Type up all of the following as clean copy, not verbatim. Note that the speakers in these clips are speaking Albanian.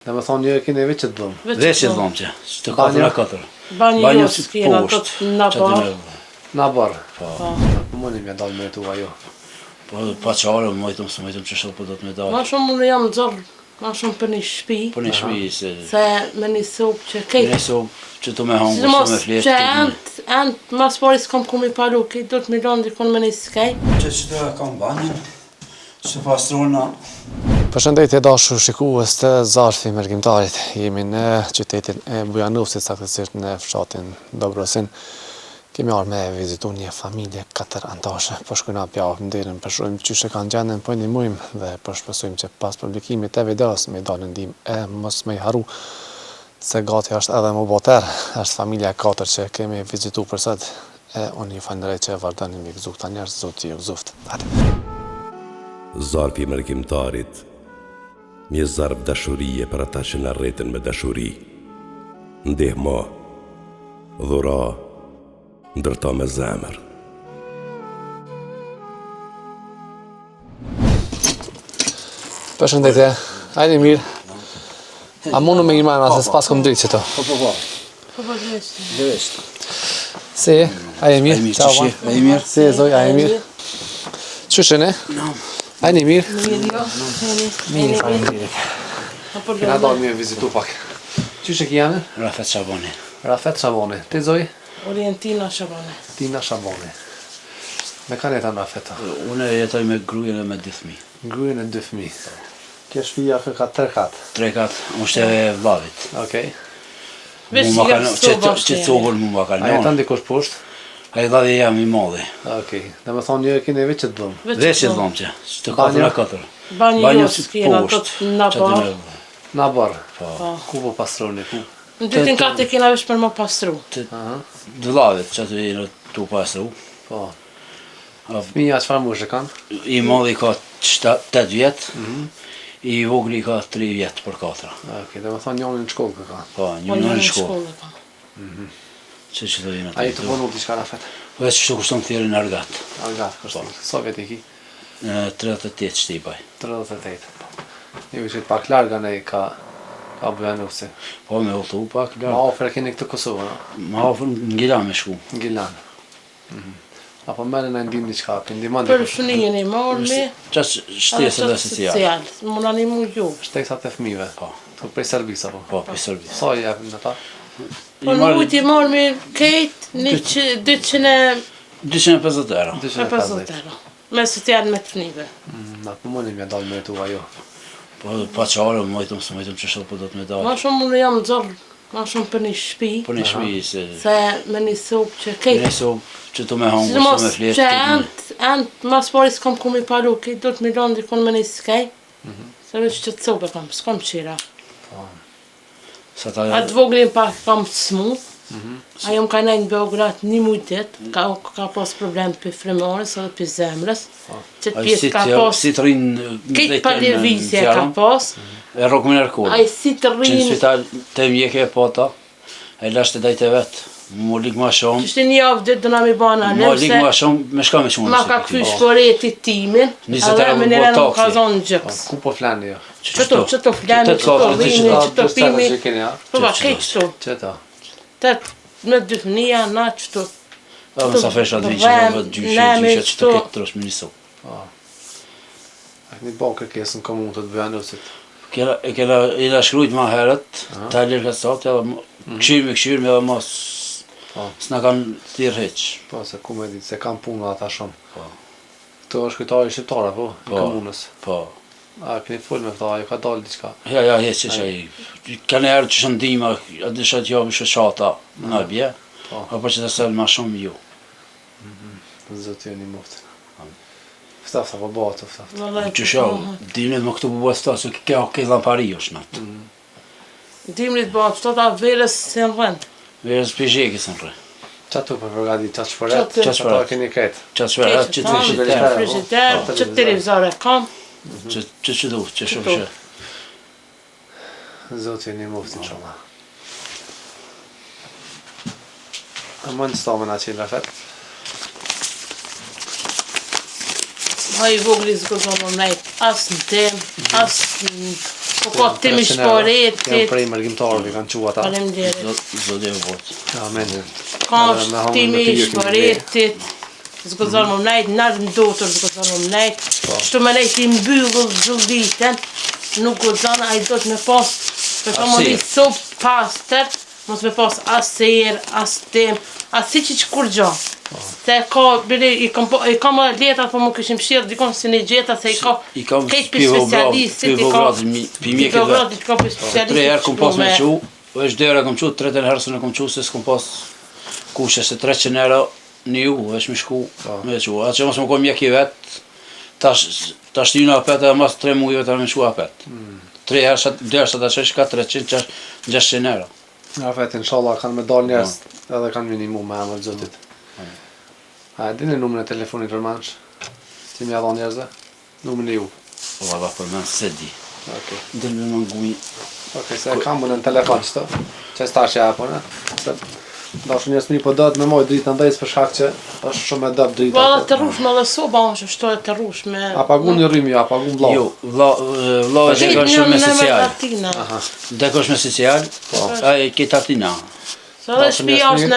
Dhe me thonë një keni veç që të bëmë. Veç që të bëmë që, të 4x4. Banjo s'kena të në barë. Në barë? Po. Po mëni me dalë me tu ajo. Po pa qare, mojtëm që shumë po do të me dalë. Ma shumë unë jam dzorë, ma shumë për një shpi. Për një shpi se... Se me një sopë që kejtë. Një sopë që të me hongë, që me fletë. Që endë mas pari s'kom ku mi palu, kejtë do të milion dikon me një skej. Që të kam banjën, që pastrona. Përshëndetje dashur shikues të Zarfi Mërgjimtarit. Jemi në qytetin e Bujanovcit, saktësisht në fshatin Dobrosin. Kemi ardhur me vizitu një familje 4 anëtare. Po shkojna pjavë nderën, përshojmë çyshe kanë gjendën, po ndihmojmë dhe po shpresojmë që pas publikimit të videos me dalë ndihmë e mos më i harru se gati është edhe më boter. Është familja 4 që kemi vizitu për sot e unë ju falenderoj që vazhdoni me vizita këta njerëz, zoti ju zoftë. Zarfi Mërgjimtarit, një zarf dashurie për ata që na rreten me dashuri. Ndihmo, dhura, ndërto me zemër. Përshëndetje, ajde mirë. A mundu me gjimana se s'pas kom dritë që to? Po. Po gjeshtë. Gjeshtë. Si, ajde mirë. Ciao, ma. Ajde mirë. Si, zoj, ajde mirë. Qyshe ne? Ajde mirë. Mirë jo. Mirë, faleminderit. Kena dalë me vizitu pak. Qyshe ki janë? Rafet Shaboni. Rafet Shaboni. Ti zoj? Orientina Shaboni. Tina Shaboni. Me kanë jetan Rafeta? Unë jetoj me grujen e me 2 fëmijë. Grujen e 2 fëmijë. Kjo shtëpia ka 3 kat. 3 kat, është e vllavit. Okej. Që covën mu ma kanë. A jetan dikush poshtë? A i dhadi jam i madhi. Okej. Dhe me thonë një keni veç që të bëmë. Veç që të bëmë që, të 4x4. Banjo s'kena të në barë. Në barë? Po. Ku po pastroni? Ku? Në 2 katë kena vesh për më pastru. Dëllavit që të jenë tu pastru. Po. Fëmija çfarë moshë kanë? I madhi ka 8 vjetë, i vogli ka 3 vjetë për 4. Okej, dhe me thonë njënë në shkollë ka. Po, një në shkollë. Që të jenë A i të ponu t'i shka Rafet? Po e që shtu kushton thjerë në Argat. Argat, kushton. So vjet i ki? 38 shtipaj. 38. Një vishit pak larga ne ka Bujanovci. Po me ullëtu pak Ma larga. ofre keni këtë Kosovë, no? Ma ofër në Gilan me shku. Në Gilan. Apo mërë në ndim një qka, për ndiman Për shënijën i mormi. Qas shtesë dhe social. Muna një mu ju. Shtesat e fëmive. Po. Të prej servis, apo? Po, për servis. Sa i jepin në ta? Po në mujtë i mormi kejtë 250 euro. 250 euro. Me së tjerë me të fënive. Na po mëni me dalë me tu ajo. Po pa qare, mojtëm që shumë po do të me dalë. Ma shumë unë jam dzorë, ma shumë për një shpi. Për një shpi se... Se me një sopë që kejtë. Një sopë që të me hongë, që me fletë. Që endë mas pari s'kom ku mi palu, kejtë do të milion dikon me një skej. Se veç që të sopë kam, s'kom qira. Atë voglin pak kam të smut. Ajo më ka nejnë në Beograd 1 mujtet, ka pas problem për fremorës edhe për zemrës. Qëtë pjesë ka pas... Si të rinë... Këtë për lirvizje ka pas. E rogë me nërkodë. A i si të Që në rinë... spital të mjeke e pota, e lashtë të dajte vetë. Më likë ma shumë. Qështë një avë ditë dëna mi bana Më likë ma shumë, me shka me shumë. Ma ka këthy shporetit timin, edhe me nire në më ka zonë gjëks. Ku po flani jo? Qëto flani, qëto vini, qëto pimi. Po ba, kej qëto. Qëta? Me 2 fënia, na qëto. Më sa fesha të viqë, në vëtë gjyshe që të këtë trosh me një sopë. Një bo kërkesën komunë të Bujanovcit. E kena shkrujt ma herët, ta lirë këtë satë, këshirë me edhe mos... S'na kanë thirë heq. Po, se ku me ditë, se kanë punë ata shumë. Këto është kujtari shqiptare, po, në komunës. Po. A, këni full me këta, ju ka dalë diqka. Ja, heq që i. Kanë erë që shëndima, a disha të jam shëshata në bje, apo që të sëllë ma shumë ju. Zotë ju një muftë. Ftafta, po bëha të ftafta. Që shumë, dimnit më këtu bëbë sta, se kjo këdhan pari është natë. Dimnit bëha të ta verës se në rëndë. Verës për gjekë së në rë. Qa tu për përgadi, qa të shpëret, qa të keni ketë? Qa të shpëret, që të frigiter, që të televizore kam. Që du, që shumë që. Zotë ju një muftë në shumë. A më në stamen a qilë Rafet? Ha i vogli zgëzonë në nejtë, asë në temë, asë në Po ka timi shparetit. Janë prej mërgjimtarëve, kanë qua ta. Faleminderit. Zoti e vot. Amen. Ka timi shparetit. Zgozon më nejt, nërë në dotër zgozon më nejt. Shtu me nejt I mbyllur gjullitën, nuk gozon, a I do të me pas, për shumë një sop pastër, mos me pas as ser, as tim, as si që kur gjo. Se ka, bile, I ka më letrat, po më këshim shirë, dikon si një gjeta, se I ka kejt për specialistit, I ka për specialistit. 3 herë kom pas me qu, është 2 herë kom qu, 3 herë së në kom qu, se s'kom pas kushe, se 300 euro një u, është mi shku me qu. Atë që mos më kom mjek I vetë, ta shtyna apet edhe mas 3 mujve ta me shku apet. 3 herë, 2 herë sa ta qesh ka 300, 600 euro. Afet, inshallah, kanë me dalë njerës edhe kanë minimu me emër Zotit. A, dini numrin e telefonit përmansh? Ti mi adhon njerëzve? Numrin e ju. Po valla përmen se di. Okej. Dhe në nënguj. Okej, se kam në telefon qëto. Që s'ta që apon, se dashur njerëz mirë po do të me moj dritë ndajs për shkak që është shumë e dobë drita. Valla të rrushme dhe soba është shto e të rrushme. A pagun një rrimi, a pagun vllau? Jo, vllau e deka shumë me social. Deka është me social, a e kita tina. Sa dhe shpia është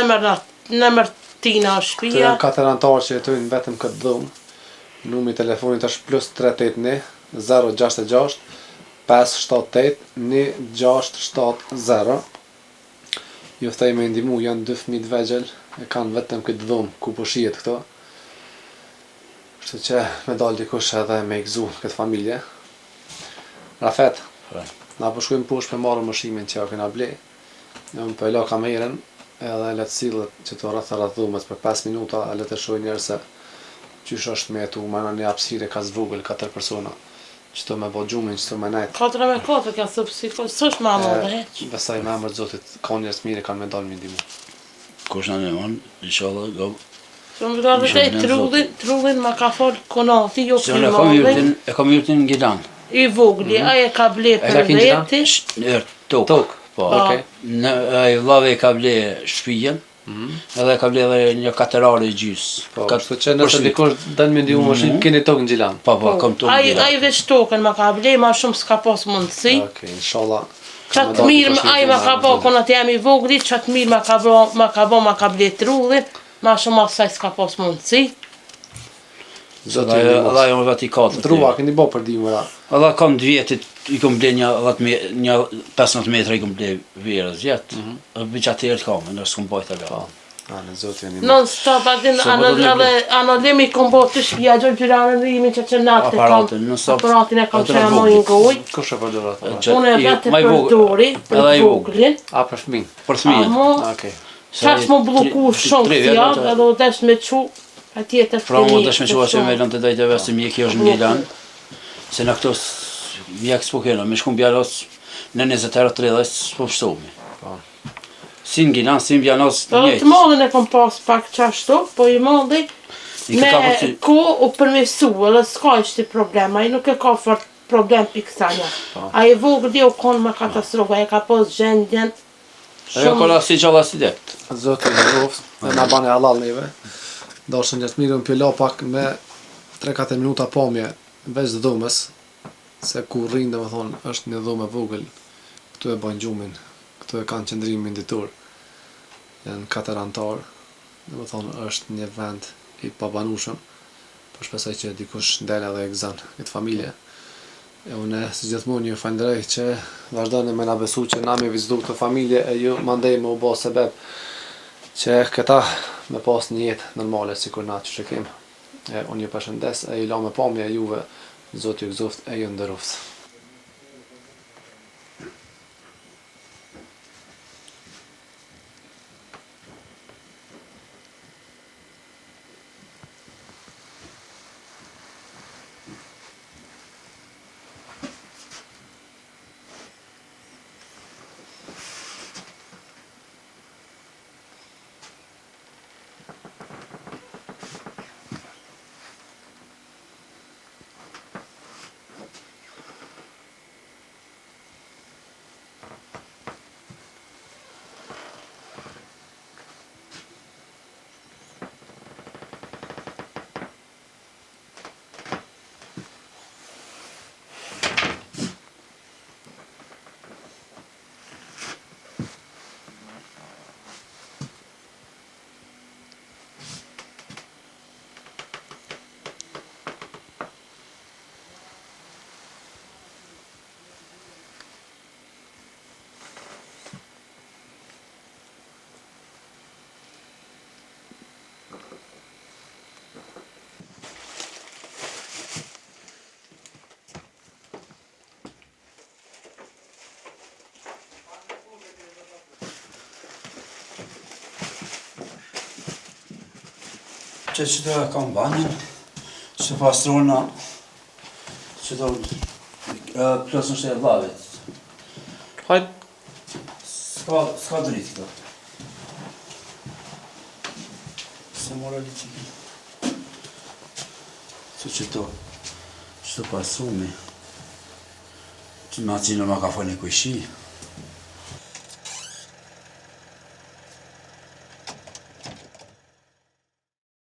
nëmër tina është Të shpia. janë 4 antarë që jetojnë vetëm këtë dhumë. Numri I telefonit është +381 066 578 1670. Ju thej me ndimu, janë 2 fëmijë të vegjël, e kanë vetëm këtë dhumë ku po shihet këto. Kështu që me dalë dikush edhe me I gëzu këtë familje. Rafet, na po shkojmë poshtë me marrë mëshimin që ja kena ble. Unë po e la kamerën edhe le të sillet që të rreth dhumës për 5 minuta, le të shohë njerëz se qysh është me jetu, mana një hapësirë ka zvogël 4 persona. Qëto me bo gjumin, qëto me nejt. 4 ka sëpë si, s'është ma më dhe heq. Besaj me emër Zotit, ka njerëz mire kanë me dalë me ndimu. Kush në nëmon, inshallah, go. Që më vëllë dhe trullin ma ka folë konati, jo Se unë e kam yrtin në Gilan. I vogli, aje ka ble për veti. Tok. Po, ai vllave ka ble shtëpinë, edhe ka ble edhe një katerare gjys. Po, kështu që nëse dikush dën me ndimu mashinë, keni tokë në Gjilan. Po, kam tokë në Gjilan. Ai veç tokën ma ka ble, ma shumë s'ka pas mundësi. Okej, inshallah. Qatë mirë ai ma ka bo, konat jam I vogli, qatë mirë ma ka ble trullin, ma shumë asaj s'ka pas mundësi. Zoti Allah jo më vati 4. Druva, keni bo për dimëra. Allah kam 2 vjetit, I kom ble një 15 metra I kom ble verës jetë. Bëq atërë të kam, nërë s'kom bajt e ga. Në Zoti janë Non stop, adin anëllimi kom bo të shpia, gjoj gjyranën rrimi që natë kam, aparatin e kam që e mojnë ngoj. Kush e përdorat? Unë e vetë e përdori, për voglin. A, për fëmin? Për fëmijën. Okej. Qash më bloku shumë fjallë, edhe o desh me qu, a tjetër të Pra më desh me qua që me lënë të dajteve se mjekë është në Gilan. Se në këtos mjekë s'po kena, me shkum bjallos në 20 herë 30 s'po pështomi. Si në Gilan, si në bjallos njëjtë. Të mollin e kom pas pak qashtu, po I molli me ku u përmesu, edhe s'ka ishte problema, I nuk e ka fort problem piksanja. A I vogli u konë me katastrofa, e ka pas gjendjen. Ajo kolla si gjalla si det. Zoti në roftë, dhe na bane halal neve. Dashën njerëz mirë më pjela pak me 3-4 minuta pamje veç dhomës, se ku rrinë dhe më thonë është një dhomë e vogël, këtu e bajnë gjumin, këtu e kanë qëndrimin ditur, janë 4 antarë, dhe më thonë është një vend I pabanushëm, po shpresoj që dikush ndel edhe e gëzon këtë familje. E unë si gjithmonë ju falenderoj që vazhdoni me na besu që na me vizitu këtë familje e ju mandej me u bë sebeb që këta me pas një jetë normale sikur na që kem. Unë ju përshëndes e ju la me pamje juve, Zoti ju gëzoft e ju nderoft. Që kam banjën, që pastrona, që do plësën shte e vlavit. Hajt. Ska dritë këto. Se mora liqi. Që to pastrumi. Që ma cino ma ka fani kujshi.